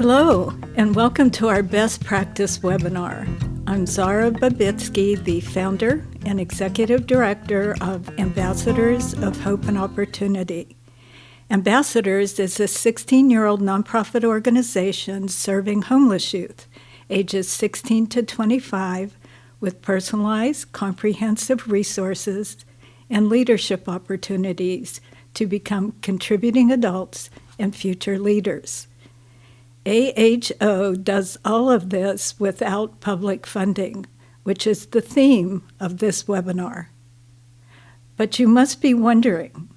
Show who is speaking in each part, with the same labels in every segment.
Speaker 1: Hello, and welcome to our Best Practice webinar. I'm Zara Babitsky, the founder and executive director of Ambassadors of Hope and Opportunity. Ambassadors is a 16-year-old nonprofit organization serving homeless youth, ages 16 to 25, with personalized, comprehensive resources and leadership opportunities to become contributing adults and future leaders. AHO does all of this without public funding, which is the theme of this webinar. But you must be wondering,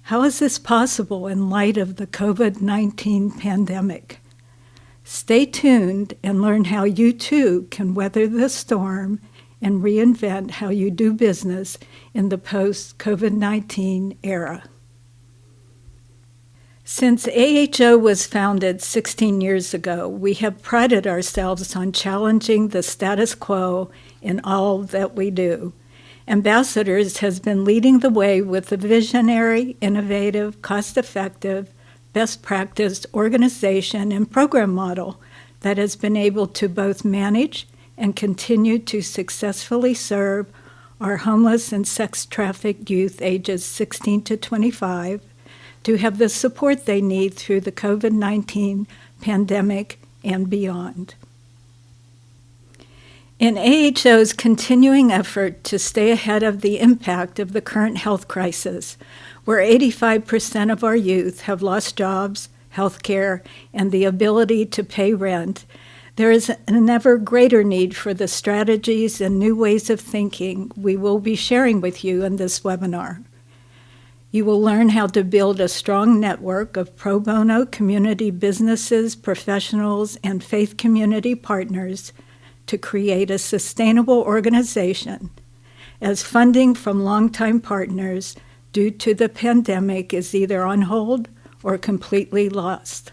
Speaker 1: how is this possible in light of the COVID-19 pandemic? Stay tuned and learn how you too can weather the storm and reinvent how you do business in the post-COVID-19 era. Since AHO was founded 16 years ago, we have prided ourselves on challenging the status quo in all that we do. Ambassadors has been leading the way with a visionary, innovative, cost-effective, best practice organization and program model that has been able to both manage and continue to successfully serve our homeless and sex-trafficked youth ages 16 to 25, to have the support they need through the COVID-19 pandemic and beyond. In AHO's continuing effort to stay ahead of the impact of the current health crisis, where 85% of our youth have lost jobs, health care, and the ability to pay rent, there is an ever greater need for the strategies and new ways of thinking we will be sharing with you in this webinar. You will learn how to build a strong network of pro bono community businesses, professionals, and faith community partners to create a sustainable organization, as funding from longtime partners due to the pandemic is either on hold or completely lost.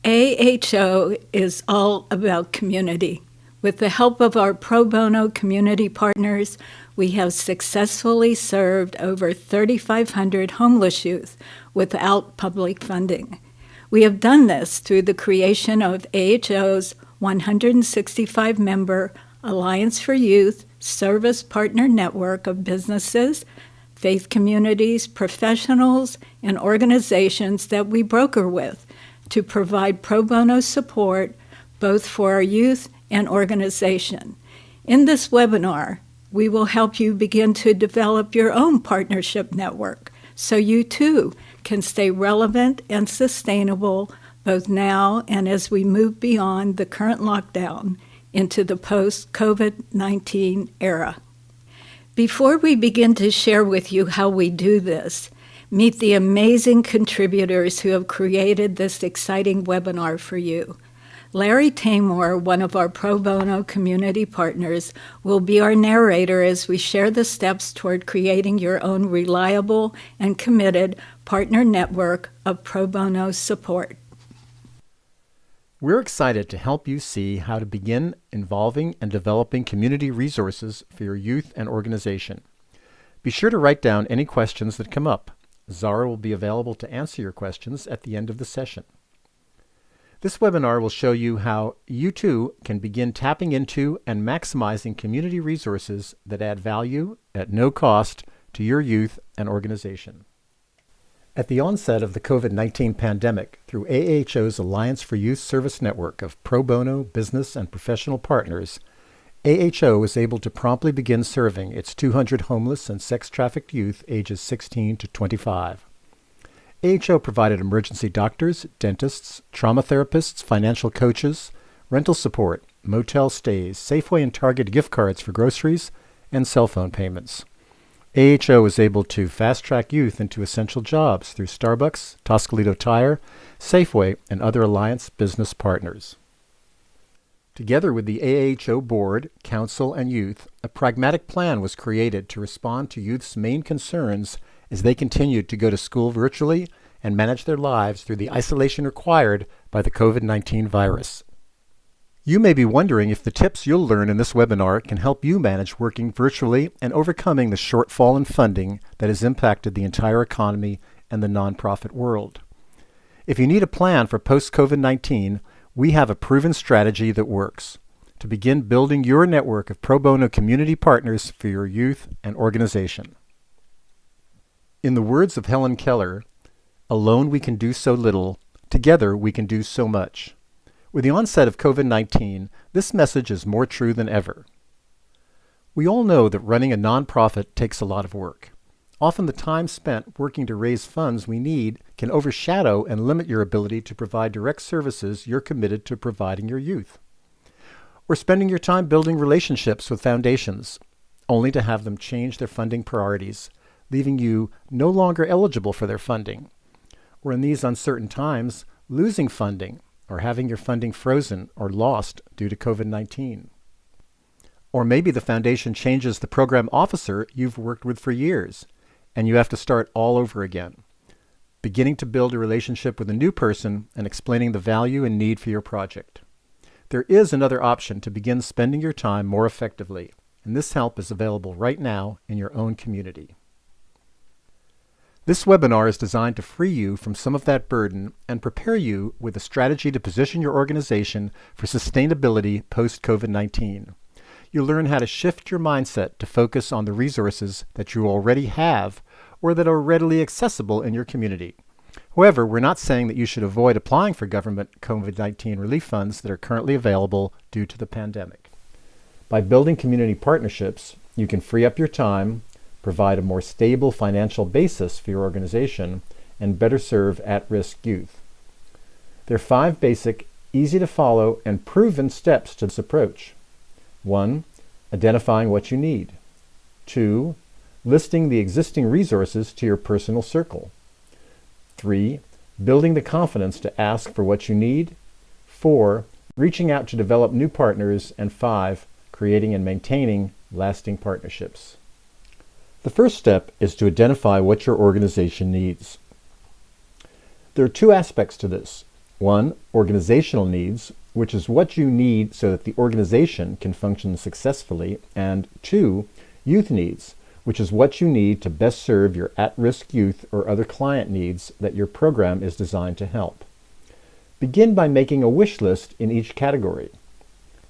Speaker 1: AHO is all about community. With the help of our pro bono community partners, we have successfully served over 3,500 homeless youth without public funding. We have done this through the creation of AHO's 165-member Alliance for Youth Service Partner Network of businesses, faith communities, professionals, and organizations that we broker with to provide pro bono support both for our youth and organization. In this webinar, we will help you begin to develop your own partnership network so you too can stay relevant and sustainable both now and as we move beyond the current lockdown into the post-COVID-19 era. Before we begin to share with you how we do this, meet the amazing contributors who have created this exciting webinar for you. Larry Tamor, one of our pro bono community partners, will be our narrator as we share the steps toward creating your own reliable and committed partner network of pro bono support.
Speaker 2: We're excited to help you see how to begin involving and developing community resources for your youth and organization. Be sure to write down any questions that come up. Zara will be available to answer your questions at the end of the session. This webinar will show you how you too can begin tapping into and maximizing community resources that add value at no cost to your youth and organization. At the onset of the COVID-19 pandemic, through AHO's Alliance for Youth Service Network of pro bono business and professional partners, AHO was able to promptly begin serving its 200 homeless and sex-trafficked youth ages 16 to 25. AHO provided emergency doctors, dentists, trauma therapists, financial coaches, rental support, motel stays, Safeway and Target gift cards for groceries, and cell phone payments. AHO was able to fast-track youth into essential jobs through Starbucks, Toscalito Tire, Safeway, and other Alliance business partners. Together with the AHO board, council, and youth, a pragmatic plan was created to respond to youth's main concerns as they continued to go to school virtually and manage their lives through the isolation required by the COVID-19 virus. You may be wondering if the tips you'll learn in this webinar can help you manage working virtually and overcoming the shortfall in funding that has impacted the entire economy and the nonprofit world. If you need a plan for post-COVID-19, we have a proven strategy that works to begin building your network of pro bono community partners for your youth and organization. In the words of Helen Keller, "Alone we can do so little, together we can do so much." With the onset of COVID-19, this message is more true than ever. We all know that running a nonprofit takes a lot of work. Often the time spent working to raise funds we need can overshadow and limit your ability to provide direct services you're committed to providing your youth. Or spending your time building relationships with foundations, only to have them change their funding priorities, leaving you no longer eligible for their funding. Or in these uncertain times, losing funding or having your funding frozen or lost due to COVID-19. Or maybe the foundation changes the program officer you've worked with for years, and you have to start all over again, beginning to build a relationship with a new person and explaining the value and need for your project. There is another option to begin spending your time more effectively, and this help is available right now in your own community. This webinar is designed to free you from some of that burden and prepare you with a strategy to position your organization for sustainability post-COVID-19. You'll learn how to shift your mindset to focus on the resources that you already have or that are readily accessible in your community. However, we're not saying that you should avoid applying for government COVID-19 relief funds that are currently available due to the pandemic. By building community partnerships, you can free up your time, provide a more stable financial basis for your organization, and better serve at-risk youth. There are 5 basic, easy-to-follow, and proven steps to this approach. 1. Identifying what you need. 2. Listing the existing resources to your personal circle. 3. Building the confidence to ask for what you need. 4. Reaching out to develop new partners. And 5. Creating and maintaining lasting partnerships. The first step is to identify what your organization needs. There are 2 aspects to this. 1. Organizational needs, which is what you need so that the organization can function successfully, and 2. Youth needs, which is what you need to best serve your at-risk youth or other client needs that your program is designed to help. Begin by making a wish list in each category.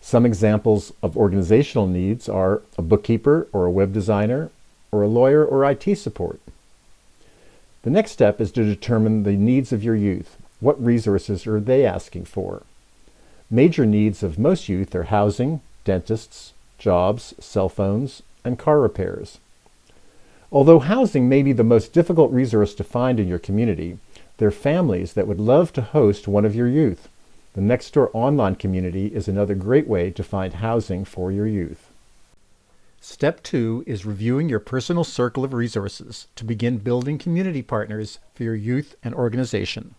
Speaker 2: Some examples of organizational needs are a bookkeeper or a web designer, or a lawyer or IT support. The next step is to determine the needs of your youth. What resources are they asking for? Major needs of most youth are housing, dentists, jobs, cell phones, and car repairs. Although housing may be the most difficult resource to find in your community, there are families that would love to host one of your youth. The Nextdoor online community is another great way to find housing for your youth. Step 2 is reviewing your personal circle of resources to begin building community partners for your youth and organization.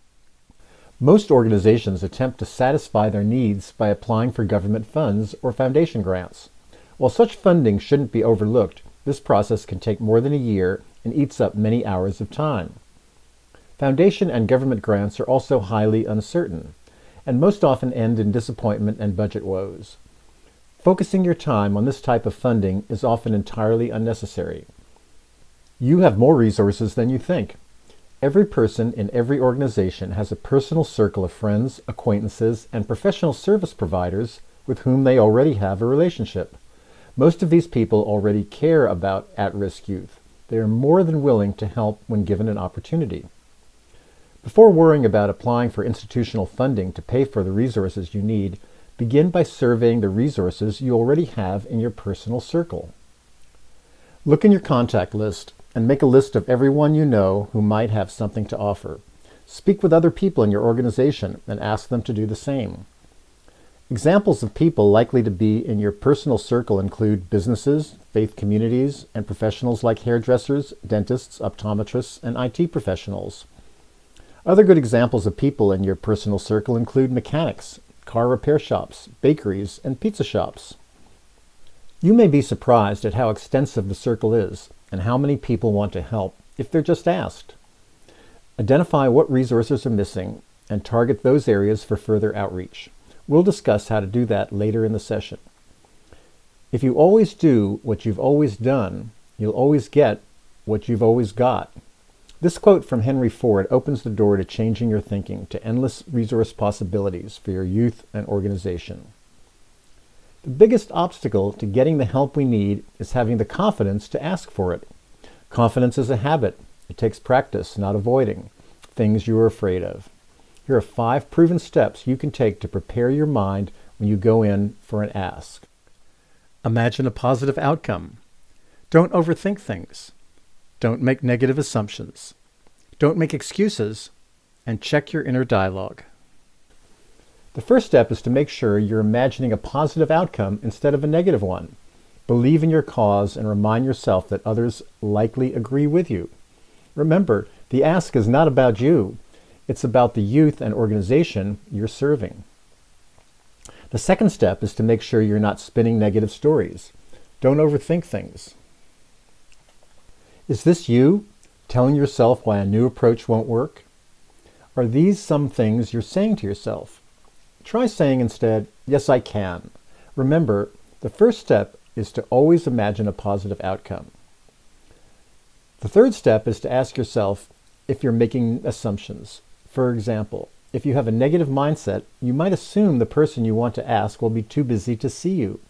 Speaker 2: Most organizations attempt to satisfy their needs by applying for government funds or foundation grants. While such funding shouldn't be overlooked, this process can take more than a year and eats up many hours of time. Foundation and government grants are also highly uncertain, and most often end in disappointment and budget woes. Focusing your time on this type of funding is often entirely unnecessary. You have more resources than you think. Every person in every organization has a personal circle of friends, acquaintances, and professional service providers with whom they already have a relationship. Most of these people already care about at-risk youth. They are more than willing to help when given an opportunity. Before worrying about applying for institutional funding to pay for the resources you need, begin by surveying the resources you already have in your personal circle. Look in your contact list and make a list of everyone you know who might have something to offer. Speak with other people in your organization and ask them to do the same. Examples of people likely to be in your personal circle include businesses, faith communities, and professionals like hairdressers, dentists, optometrists, and IT professionals. Other good examples of people in your personal circle include mechanics, car repair shops, bakeries, and pizza shops. You may be surprised at how extensive the circle is and how many people want to help if they're just asked. Identify what resources are missing and target those areas for further outreach. We'll discuss how to do that later in the session. If you always do what you've always done, you'll always get what you've always got. This quote from Henry Ford opens the door to changing your thinking to endless resource possibilities for your youth and organization. The biggest obstacle to getting the help we need is having the confidence to ask for it. Confidence is a habit. It takes practice, not avoiding things you are afraid of. Here are 5 proven steps you can take to prepare your mind when you go in for an ask. Imagine a positive outcome. Don't overthink things. Don't make negative assumptions. Don't make excuses, and check your inner dialogue. The first step is to make sure you're imagining a positive outcome instead of a negative one. Believe in your cause and remind yourself that others likely agree with you. Remember, the ask is not about you. It's about the youth and organization you're serving. The second step is to make sure you're not spinning negative stories. Don't overthink things. Is this you telling yourself why a new approach won't work? Are these some things you're saying to yourself? Try saying instead, yes, I can. Remember, the first step is to always imagine a positive outcome. The third step is to ask yourself if you're making assumptions. For example, if you have a negative mindset, you might assume the person you want to ask will be too busy to see you.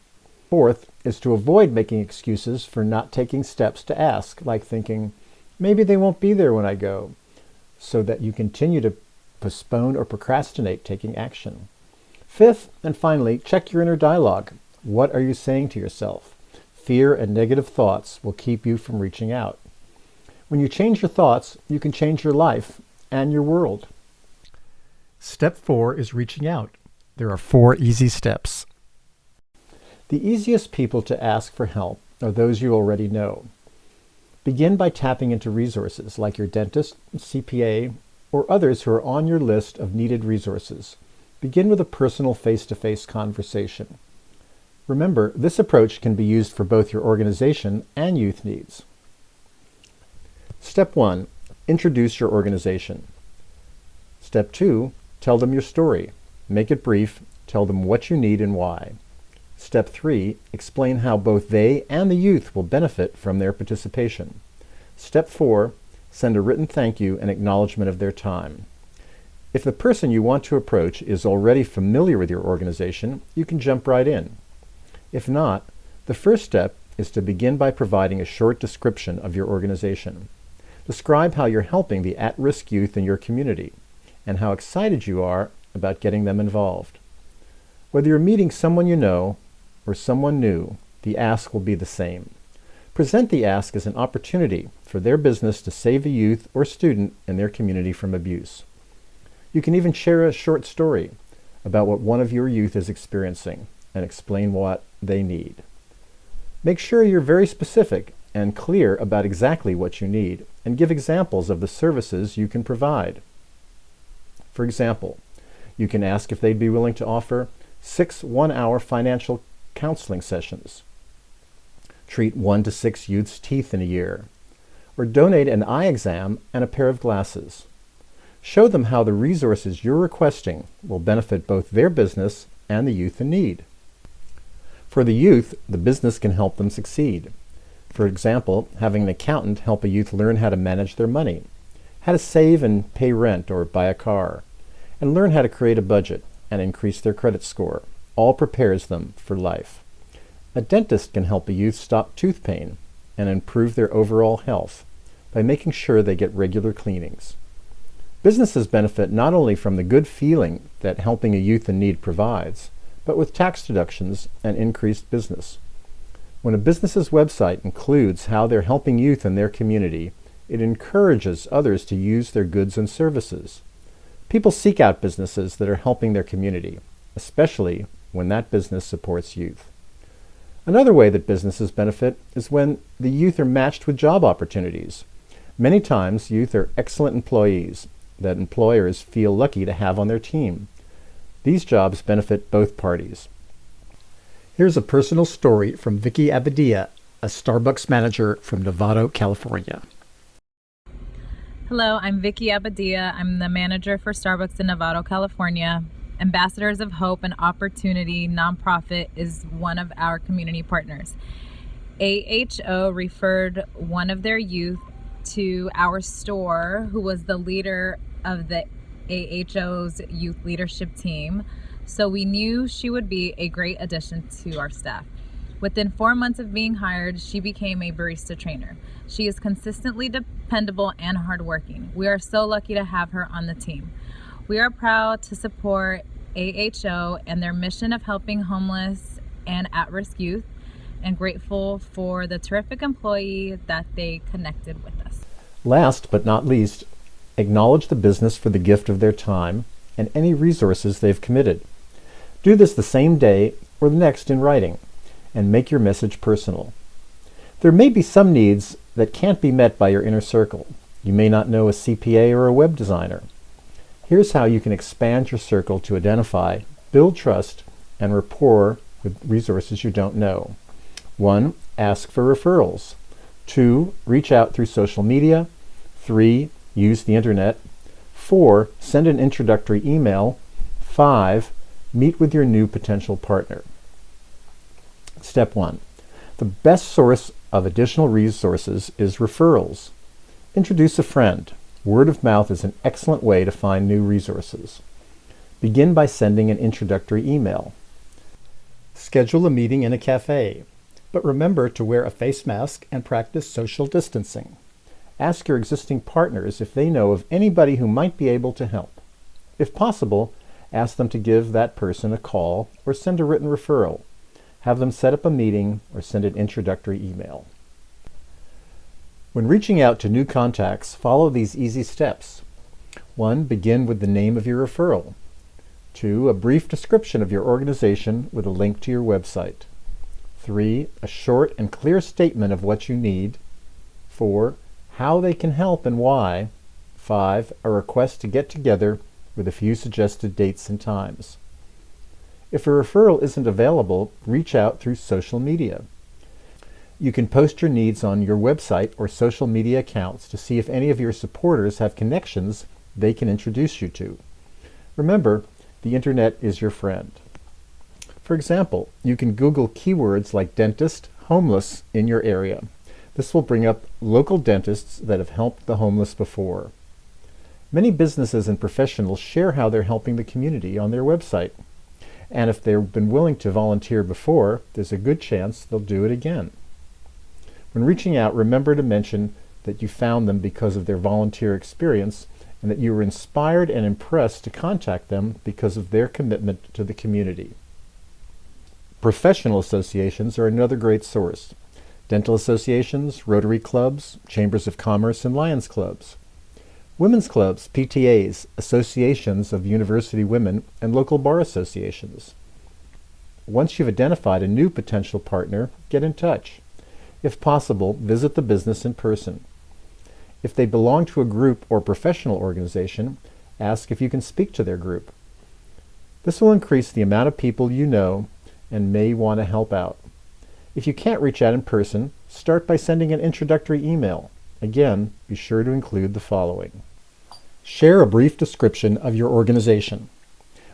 Speaker 2: Fourth is to avoid making excuses for not taking steps to ask, like thinking, maybe they won't be there when I go, so that you continue to postpone or procrastinate taking action. Fifth, and finally, check your inner dialogue. What are you saying to yourself? Fear and negative thoughts will keep you from reaching out. When you change your thoughts, you can change your life and your world. Step 4 is reaching out. There are 4 easy steps. The easiest people to ask for help are those you already know. Begin by tapping into resources like your dentist, CPA, or others who are on your list of needed resources. Begin with a personal face-to-face conversation. Remember, this approach can be used for both your organization and youth needs. Step 1, introduce your organization. Step 2, tell them your story. Make it brief. Tell them what you need and why. Step 3, explain how both they and the youth will benefit from their participation. Step 4, send a written thank you and acknowledgement of their time. If the person you want to approach is already familiar with your organization, you can jump right in. If not, the first step is to begin by providing a short description of your organization. Describe how you're helping the at-risk youth in your community and how excited you are about getting them involved. Whether you're meeting someone you know or someone new, the ask will be the same. Present the ask as an opportunity for their business to save a youth or student in their community from abuse. You can even share a short story about what one of your youth is experiencing and explain what they need. Make sure you're very specific and clear about exactly what you need and give examples of the services you can provide. For example, you can ask if they'd be willing to offer 6 one-hour financial counseling sessions, treat 1 to 6 youth's teeth in a year, or donate an eye exam and a pair of glasses. Show them how the resources you're requesting will benefit both their business and the youth in need. For the youth, the business can help them succeed. For example, having an accountant help a youth learn how to manage their money, how to save and pay rent or buy a car, and learn how to create a budget and increase their credit score, all prepares them for life. A dentist can help a youth stop tooth pain and improve their overall health by making sure they get regular cleanings. Businesses benefit not only from the good feeling that helping a youth in need provides, but with tax deductions and increased business. When a business's website includes how they're helping youth in their community, it encourages others to use their goods and services. People seek out businesses that are helping their community, especially when that business supports youth. Another way that businesses benefit is when the youth are matched with job opportunities. Many times, youth are excellent employees that employers feel lucky to have on their team. These jobs benefit both parties. Here's a personal story from Vicky Abadia, a Starbucks manager from Novato, California.
Speaker 3: Hello, I'm Vicky Abadia. I'm the manager for Starbucks in Novato, California. Ambassadors of Hope and Opportunity nonprofit is one of our community partners. AHO referred one of their youth to our store, who was the leader of the AHO's youth leadership team, so we knew she would be a great addition to our staff. Within 4 months of being hired, she became a barista trainer. She is consistently dependable and hardworking. We are so lucky to have her on the team. We are proud to support AHO and their mission of helping homeless and at-risk youth, and grateful for the terrific employee that they connected with us.
Speaker 2: Last but not least, acknowledge the business for the gift of their time and any resources they've committed. Do this the same day or the next in writing, and make your message personal. There may be some needs that can't be met by your inner circle. You may not know a CPA or a web designer. Here's how you can expand your circle to identify, build trust, and rapport with resources you don't know. 1. Ask for referrals. 2. Reach out through social media. 3. Use the internet. 4. Send an introductory email. 5. Meet with your new potential partner. Step 1. The best source of additional resources is referrals. Introduce a friend. Word of mouth is an excellent way to find new resources. Begin by sending an introductory email. Schedule a meeting in a cafe, but remember to wear a face mask and practice social distancing. Ask your existing partners if they know of anybody who might be able to help. If possible, ask them to give that person a call or send a written referral. Have them set up a meeting or send an introductory email. When reaching out to new contacts, follow these easy steps. 1. Begin with the name of your referral. 2. A brief description of your organization with a link to your website. 3. A short and clear statement of what you need. 4. How they can help and why. 5. A request to get together with a few suggested dates and times. If a referral isn't available, reach out through social media. You can post your needs on your website or social media accounts to see if any of your supporters have connections they can introduce you to. Remember, the internet is your friend. For example, you can Google keywords like dentist, homeless in your area. This will bring up local dentists that have helped the homeless before. Many businesses and professionals share how they're helping the community on their website. And if they've been willing to volunteer before, there's a good chance they'll do it again. When reaching out, remember to mention that you found them because of their volunteer experience and that you were inspired and impressed to contact them because of their commitment to the community. Professional associations are another great source. Dental associations, Rotary clubs, chambers of commerce, and Lions clubs. Women's clubs, PTAs, associations of university women, and local bar associations. Once you've identified a new potential partner, get in touch. If possible, visit the business in person. If they belong to a group or professional organization, ask if you can speak to their group. This will increase the amount of people you know and may want to help out. If you can't reach out in person, start by sending an introductory email. Again, be sure to include the following. Share a brief description of your organization.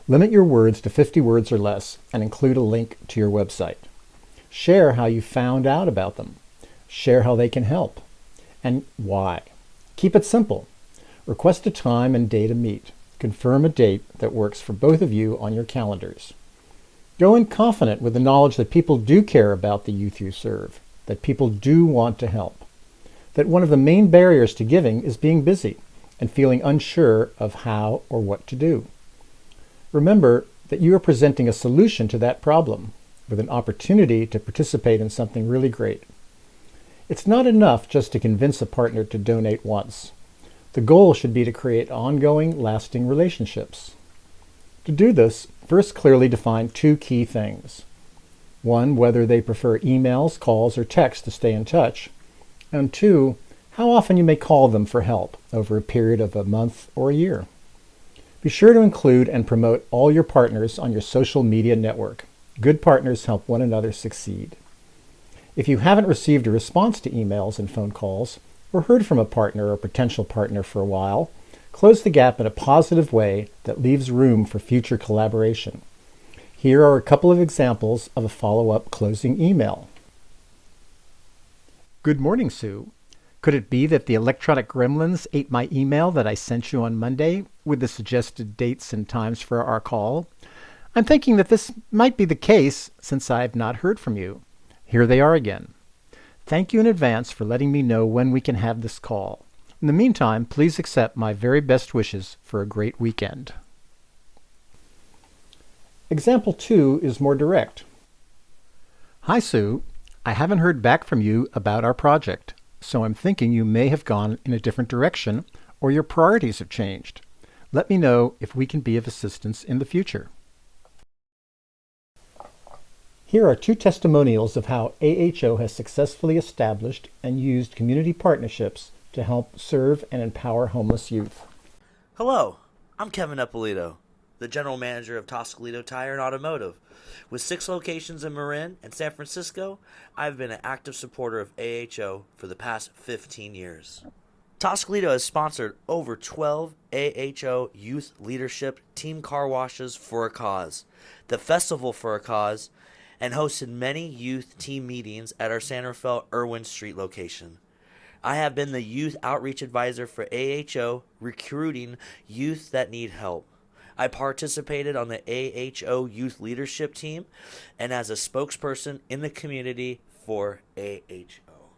Speaker 2: Limit your words to 50 words or less and include a link to your website. Share how you found out about them. Share how they can help and why. Keep it simple. Request a time and day to meet. Confirm a date that works for both of you on your calendars. Go in confident with the knowledge that people do care about the youth you serve, that people do want to help, that one of the main barriers to giving is being busy and feeling unsure of how or what to do. Remember that you are presenting a solution to that problem with an opportunity to participate in something really great. It's not enough just to convince a partner to donate once. The goal should be to create ongoing, lasting relationships. To do this, first clearly define 2 key things. 1, whether they prefer emails, calls, or text to stay in touch. And 2, how often you may call them for help over a period of a month or a year. Be sure to include and promote all your partners on your social media network. Good partners help one another succeed. If you haven't received a response to emails and phone calls, or heard from a partner or potential partner for a while, close the gap in a positive way that leaves room for future collaboration. Here are a couple of examples of a follow-up closing email. Good morning, Sue. Could it be that the electronic gremlins ate my email that I sent you on Monday with the suggested dates and times for our call? I'm thinking that this might be the case since I have not heard from you. Here they are again. Thank you in advance for letting me know when we can have this call. In the meantime, please accept my very best wishes for a great weekend. Example 2 is more direct. Hi, Sue. I haven't heard back from you about our project, so I'm thinking you may have gone in a different direction or your priorities have changed. Let me know if we can be of assistance in the future. Here are 2 testimonials of how AHO has successfully established and used community partnerships to help serve and empower homeless youth.
Speaker 4: Hello, I'm Kevin Eppolito, the General Manager of Toscolito Tire and Automotive. With 6 locations in Marin and San Francisco, I've been an active supporter of AHO for the past 15 years. Toscolito has sponsored over 12 AHO Youth Leadership Team Car Washes for a Cause, the Festival for a Cause, and hosted many youth team meetings at our San Rafael Irwin Street location. I have been the Youth Outreach Advisor for AHO, recruiting youth that need help. I participated on the AHO Youth Leadership Team and as a spokesperson in the community for AHO.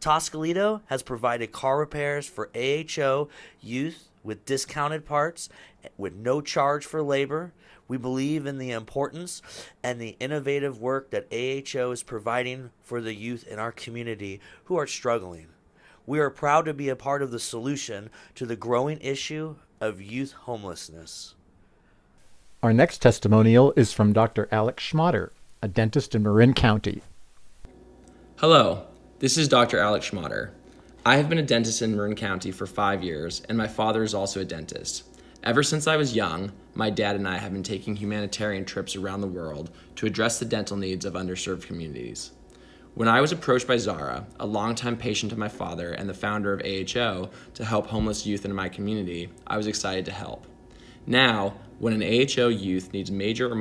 Speaker 4: Toscolito has provided car repairs for AHO youth with discounted parts with no charge for labor. We believe in the importance and the innovative work that AHO is providing for the youth in our community who are struggling. We are proud to be a part of the solution to the growing issue of youth homelessness.
Speaker 2: Our next testimonial is from Dr. Alex Schmatter, a dentist in Marin County.
Speaker 5: Hello, this is Dr. Alex Schmatter. I have been a dentist in Marin County for 5 years, and my father is also a dentist. Ever since I was young, my dad and I have been taking humanitarian trips around the world to address the dental needs of underserved communities. When I was approached by Zara, a longtime patient of my father and the founder of AHO, to help homeless youth in my community, I was excited to help. Now, when an AHO youth needs major or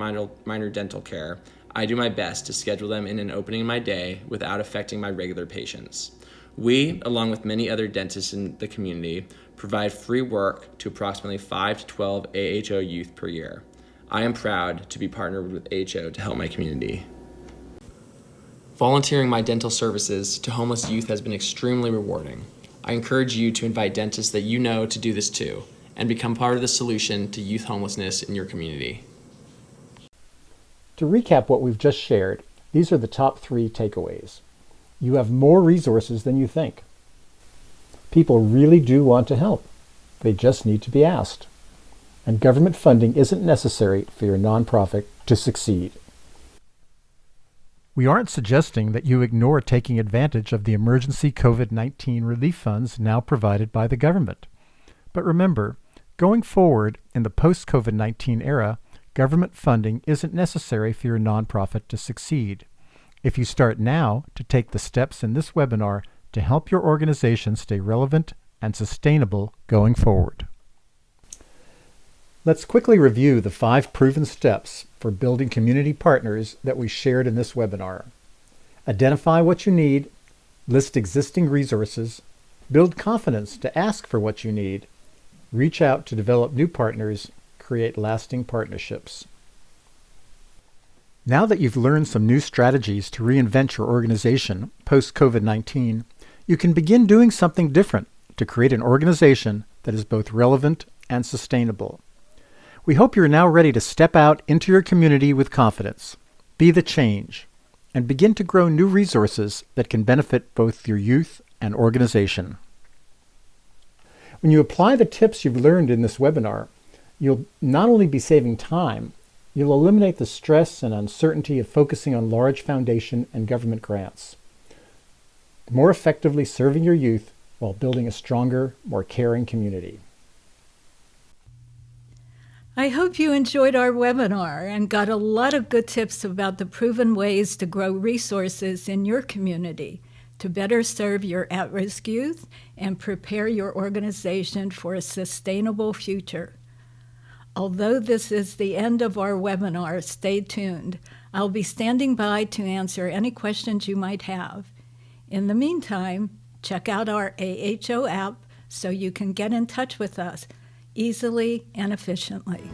Speaker 5: minor dental care, I do my best to schedule them in an opening in my day without affecting my regular patients. We, along with many other dentists in the community, provide free work to approximately 5 to 12 AHO youth per year. I am proud to be partnered with AHO to help my community. Volunteering my dental services to homeless youth has been extremely rewarding. I encourage you to invite dentists that you know to do this too, and become part of the solution to youth homelessness in your community.
Speaker 2: To recap what we've just shared, these are the top 3 takeaways. You have more resources than you think. People really do want to help. They just need to be asked. And government funding isn't necessary for your nonprofit to succeed. We aren't suggesting that you ignore taking advantage of the emergency COVID-19 relief funds now provided by the government. But remember, going forward in the post-COVID-19 era, government funding isn't necessary for your nonprofit to succeed. If you start now to take the steps in this webinar to help your organization stay relevant and sustainable going forward. Let's quickly review the 5 proven steps for building community partners that we shared in this webinar. Identify what you need, list existing resources, build confidence to ask for what you need, reach out to develop new partners, create lasting partnerships. Now that you've learned some new strategies to reinvent your organization post-COVID-19, you can begin doing something different to create an organization that is both relevant and sustainable. We hope you're now ready to step out into your community with confidence, be the change, and begin to grow new resources that can benefit both your youth and organization. When you apply the tips you've learned in this webinar, you'll not only be saving time, you'll eliminate the stress and uncertainty of focusing on large foundation and government grants, more effectively serving your youth while building a stronger, more caring community.
Speaker 1: I hope you enjoyed our webinar and got a lot of good tips about the proven ways to grow resources in your community to better serve your at-risk youth and prepare your organization for a sustainable future. Although this is the end of our webinar, stay tuned. I'll be standing by to answer any questions you might have. In the meantime, Check out our AHO app so you can get in touch with us easily and efficiently.